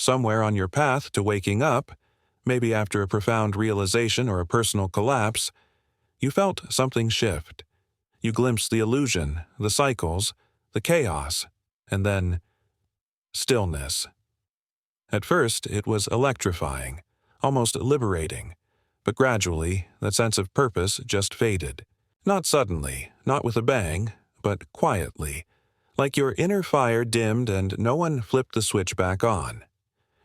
somewhere on your path to waking up, maybe after a profound realization or a personal collapse, you felt something shift. You glimpsed the illusion, the cycles, the chaos, and then stillness. At first, it was electrifying, almost liberating, but gradually, that sense of purpose just faded. Not suddenly, not with a bang, but quietly, like your inner fire dimmed and no one flipped the switch back on.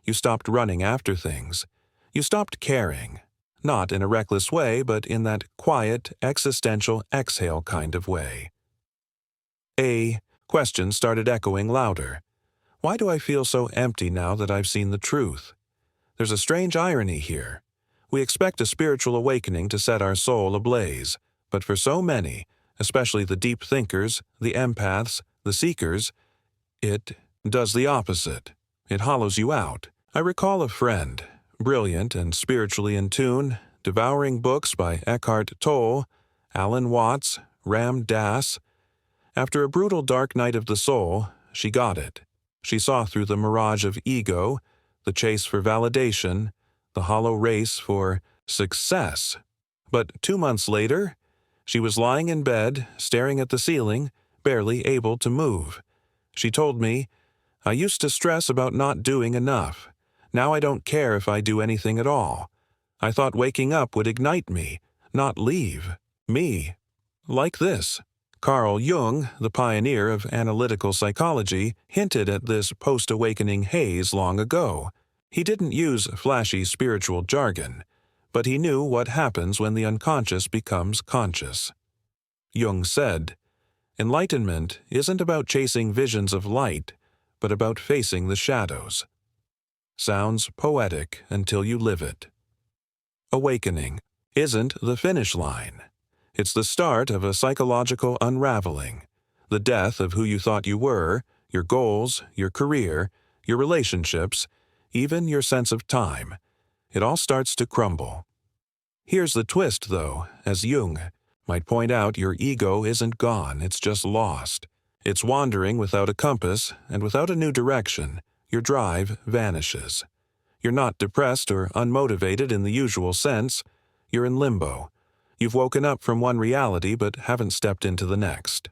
You stopped running after things. You stopped caring, not in a reckless way, but in that quiet, existential exhale kind of way. A question started echoing louder. Why do I feel so empty now that I've seen the truth? There's a strange irony here. We expect a spiritual awakening to set our soul ablaze, but for so many, especially the deep thinkers, the empaths, the seekers, it does the opposite. It hollows you out. I recall a friend, brilliant and spiritually in tune, devouring books by Eckhart Tolle, Alan Watts, Ram Dass. After a brutal dark night of the soul, she got it. She saw through the mirage of ego, the chase for validation, the hollow race for success. But 2 months later, she was lying in bed, staring at the ceiling, barely able to move. She told me, "I used to stress about not doing enough. Now I don't care if I do anything at all. I thought waking up would ignite me, not leave me." Like this. Carl Jung, the pioneer of analytical psychology, hinted at this post-awakening haze long ago. He didn't use flashy spiritual jargon, but he knew what happens when the unconscious becomes conscious. Jung said, "Enlightenment isn't about chasing visions of light, but about facing the shadows." Sounds poetic until you live it. Awakening isn't the finish line. It's the start of a psychological unraveling, the death of who you thought you were, your goals, your career, your relationships, even your sense of time. It all starts to crumble. Here's the twist, though, as Jung might point out, your ego isn't gone, it's just lost. It's wandering without a compass, and without a new direction, your drive vanishes. You're not depressed or unmotivated in the usual sense. You're in limbo. You've woken up from one reality but haven't stepped into the next.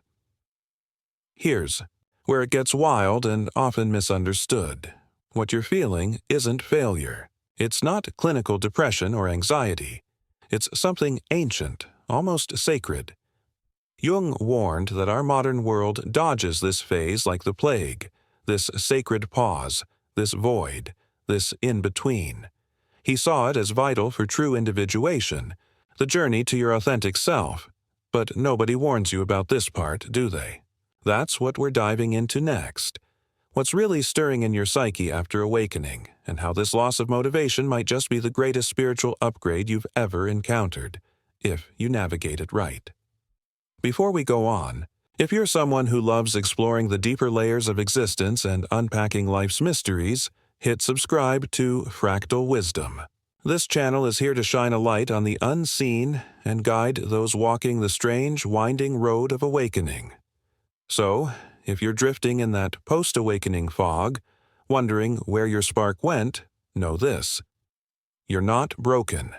Here's where it gets wild and often misunderstood. What you're feeling isn't failure. It's not clinical depression or anxiety. It's something ancient, almost sacred. Jung warned that our modern world dodges this phase like the plague, this sacred pause, this void, this in-between. He saw it as vital for true individuation, the journey to your authentic self. But nobody warns you about this part, do they? That's what we're diving into next. What's really stirring in your psyche after awakening, and how this loss of motivation might just be the greatest spiritual upgrade you've ever encountered, if you navigate it right. Before we go on, if you're someone who loves exploring the deeper layers of existence and unpacking life's mysteries, hit subscribe to Fractal Wisdom. This channel is here to shine a light on the unseen and guide those walking the strange, winding road of awakening. So, if you're drifting in that post-awakening fog, wondering where your spark went, know this. You're not broken.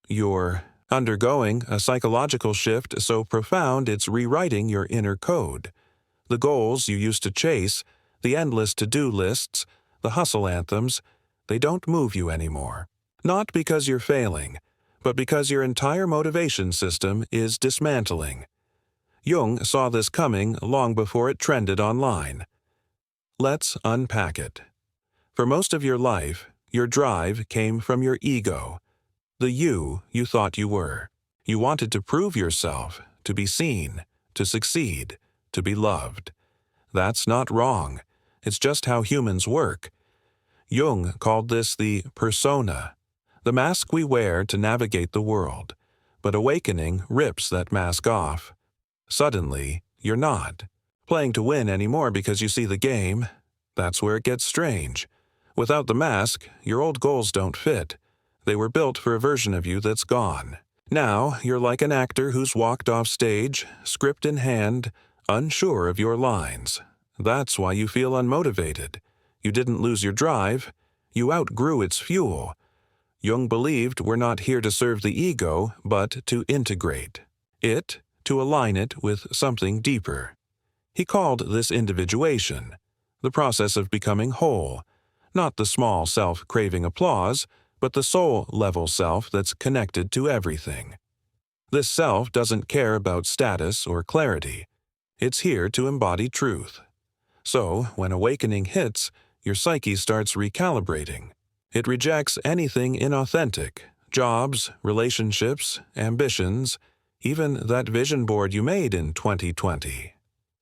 You're undergoing a psychological shift so profound it's rewriting your inner code. The goals you used to chase, the endless to-do lists, the hustle anthems, they don't move you anymore. Not because you're failing, but because your entire motivation system is dismantling. Jung saw this coming long before it trended online. Let's unpack it. For most of your life, your drive came from your ego, the you thought you were. You wanted to prove yourself, to be seen, to succeed, to be loved. That's not wrong. It's just how humans work. Jung called this the persona, the mask we wear to navigate the world. But awakening rips that mask off. Suddenly, you're not playing to win anymore because you see the game. That's where it gets strange. Without the mask, your old goals don't fit. They were built for a version of you that's gone. Now, you're like an actor who's walked off stage, script in hand, unsure of your lines. That's why you feel unmotivated. You didn't lose your drive. You outgrew its fuel. Jung believed we're not here to serve the ego, but to integrate it, to align it with something deeper. He called this individuation, the process of becoming whole, not the small self craving applause, but the soul-level self that's connected to everything. This self doesn't care about status or clarity. It's here to embody truth. So, when awakening hits, your psyche starts recalibrating. It rejects anything inauthentic, jobs, relationships, ambitions, even that vision board you made in 2020.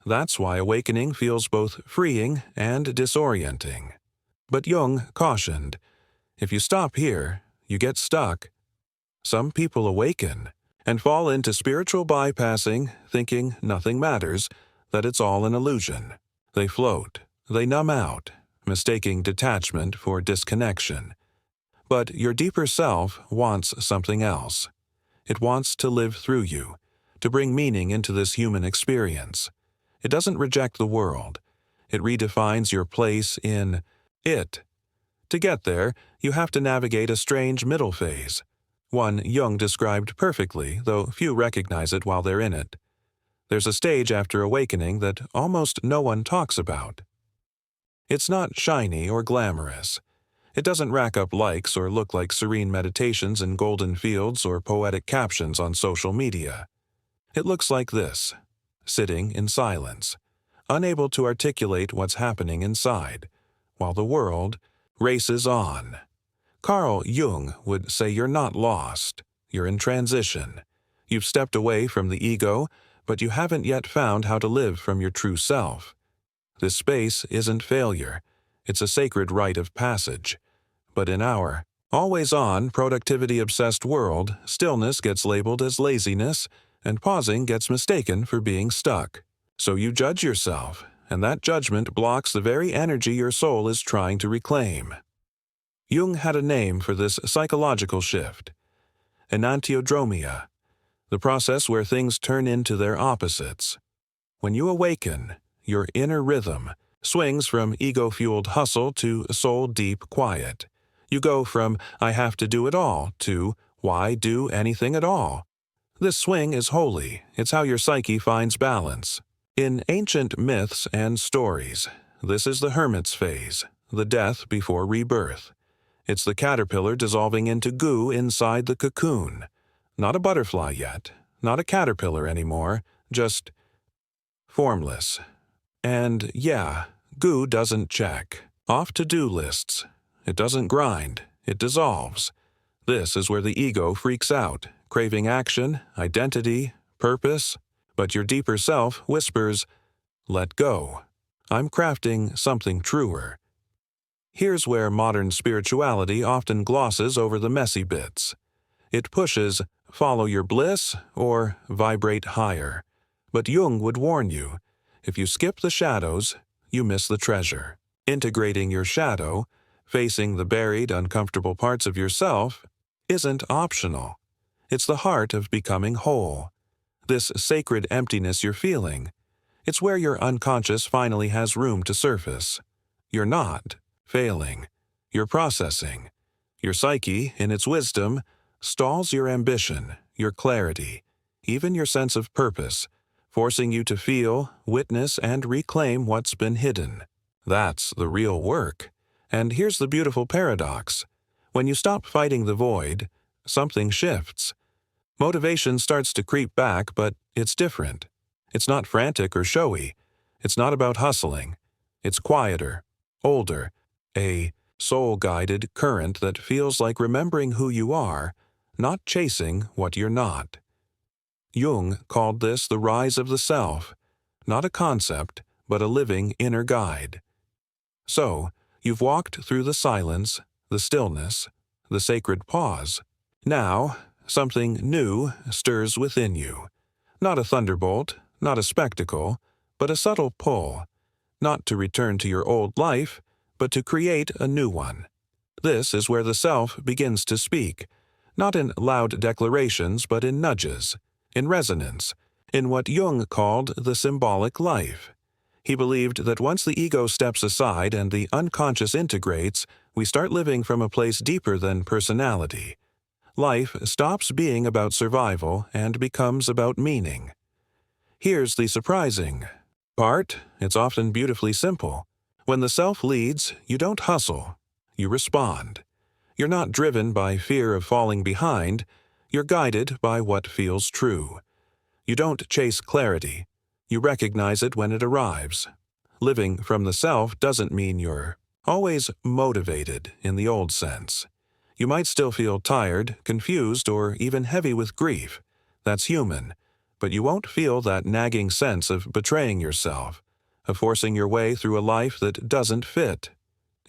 That's why awakening feels both freeing and disorienting. But Jung cautioned, if you stop here, you get stuck. Some people awaken and fall into spiritual bypassing, thinking nothing matters, that it's all an illusion. They float, they numb out, mistaking detachment for disconnection. But your deeper self wants something else. It wants to live through you, to bring meaning into this human experience. It doesn't reject the world. It redefines your place in it. To get there, you have to navigate a strange middle phase, one Jung described perfectly, though few recognize it while they're in it. There's a stage after awakening that almost no one talks about. It's not shiny or glamorous. It doesn't rack up likes or look like serene meditations in golden fields or poetic captions on social media. It looks like this, sitting in silence, unable to articulate what's happening inside, while the world races on. Carl Jung would say you're not lost, you're in transition. You've stepped away from the ego, but you haven't yet found how to live from your true self. This space isn't failure, it's a sacred rite of passage. But in our always-on, productivity-obsessed world, stillness gets labeled as laziness, and pausing gets mistaken for being stuck. So you judge yourself, and that judgment blocks the very energy your soul is trying to reclaim. Jung had a name for this psychological shift, enantiodromia, the process where things turn into their opposites. When you awaken, your inner rhythm swings from ego-fueled hustle to soul-deep quiet. You go from, I have to do it all, to, why do anything at all? This swing is holy. It's how your psyche finds balance. In ancient myths and stories, this is the hermit's phase, the death before rebirth. It's the caterpillar dissolving into goo inside the cocoon. Not a butterfly yet, not a caterpillar anymore, just formless. And yeah, goo doesn't check off to-do lists. It doesn't grind, it dissolves. This is where the ego freaks out, craving action, identity, purpose. But your deeper self whispers, let go. I'm crafting something truer. Here's where modern spirituality often glosses over the messy bits. It pushes, follow your bliss or vibrate higher. But Jung would warn you, if you skip the shadows, you miss the treasure. Integrating your shadow, facing the buried, uncomfortable parts of yourself, isn't optional. It's the heart of becoming whole. This sacred emptiness you're feeling, it's where your unconscious finally has room to surface. You're not failing. You're processing. Your psyche, in its wisdom, stalls your ambition, your clarity, even your sense of purpose, forcing you to feel, witness, and reclaim what's been hidden. That's the real work. And here's the beautiful paradox. When you stop fighting the void, something shifts. Motivation starts to creep back, but it's different. It's not frantic or showy. It's not about hustling. It's quieter, older, a soul-guided current that feels like remembering who you are, not chasing what you're not. Jung called this the rise of the self, not a concept, but a living inner guide. So, you've walked through the silence, the stillness, the sacred pause. Now, something new stirs within you. Not a thunderbolt, not a spectacle, but a subtle pull. Not to return to your old life, but to create a new one. This is where the self begins to speak, not in loud declarations but in nudges, in resonance, in what Jung called the symbolic life. He believed that once the ego steps aside and the unconscious integrates, we start living from a place deeper than personality. Life stops being about survival and becomes about meaning. Here's the surprising part. It's often beautifully simple. When the self leads, you don't hustle. You respond. You're not driven by fear of falling behind. You're guided by what feels true. You don't chase clarity. You recognize it when it arrives. Living from the self doesn't mean you're always motivated in the old sense. You might still feel tired, confused, or even heavy with grief. That's human. But you won't feel that nagging sense of betraying yourself, of forcing your way through a life that doesn't fit.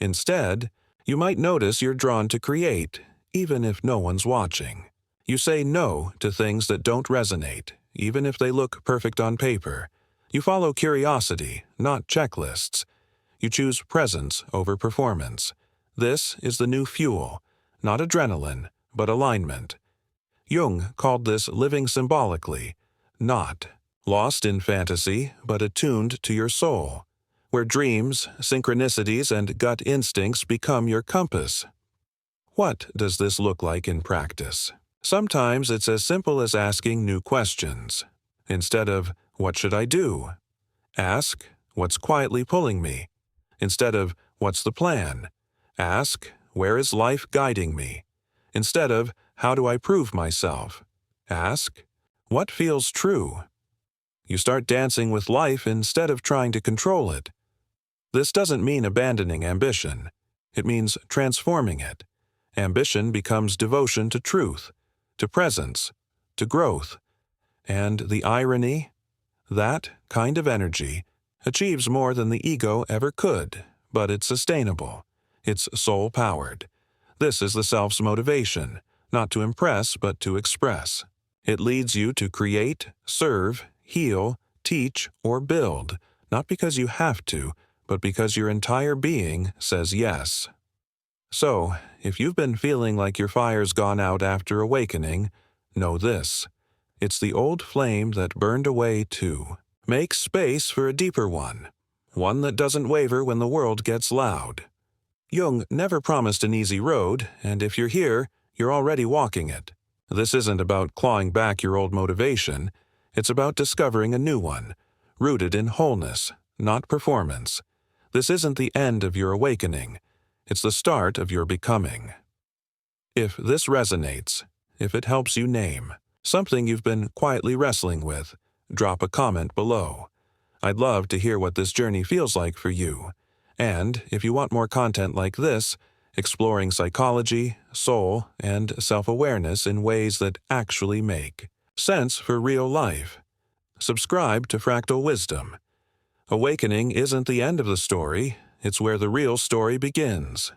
Instead, you might notice you're drawn to create, even if no one's watching. You say no to things that don't resonate, even if they look perfect on paper. You follow curiosity, not checklists. You choose presence over performance. This is the new fuel, not adrenaline, but alignment. Jung called this living symbolically, not lost in fantasy, but attuned to your soul, where dreams, synchronicities, and gut instincts become your compass. What does this look like in practice? Sometimes it's as simple as asking new questions. Instead of, "What should I do?" ask, "What's quietly pulling me?" Instead of, "What's the plan?" ask, "Where is life guiding me?" Instead of, "How do I prove myself?" ask, "What feels true?" You start dancing with life instead of trying to control it. This doesn't mean abandoning ambition. It means transforming it. Ambition becomes devotion to truth, to presence, to growth. And the irony? That kind of energy achieves more than the ego ever could, but it's sustainable. It's soul-powered. This is the self's motivation, not to impress but to express. It leads you to create, serve, heal, teach, or build, not because you have to, but because your entire being says yes. So, if you've been feeling like your fire's gone out after awakening, know this. It's the old flame that burned away too. Make space for a deeper one that doesn't waver when the world gets loud. Jung never promised an easy road, and if you're here, you're already walking it. This isn't about clawing back your old motivation. It's about discovering a new one, rooted in wholeness, not performance. This isn't the end of your awakening. It's the start of your becoming. If this resonates, if it helps you name something you've been quietly wrestling with, drop a comment below. I'd love to hear what this journey feels like for you. And if you want more content like this, exploring psychology, soul, and self-awareness in ways that actually make sense for real life, subscribe to Fractal Wisdom. Awakening isn't the end of the story, it's where the real story begins.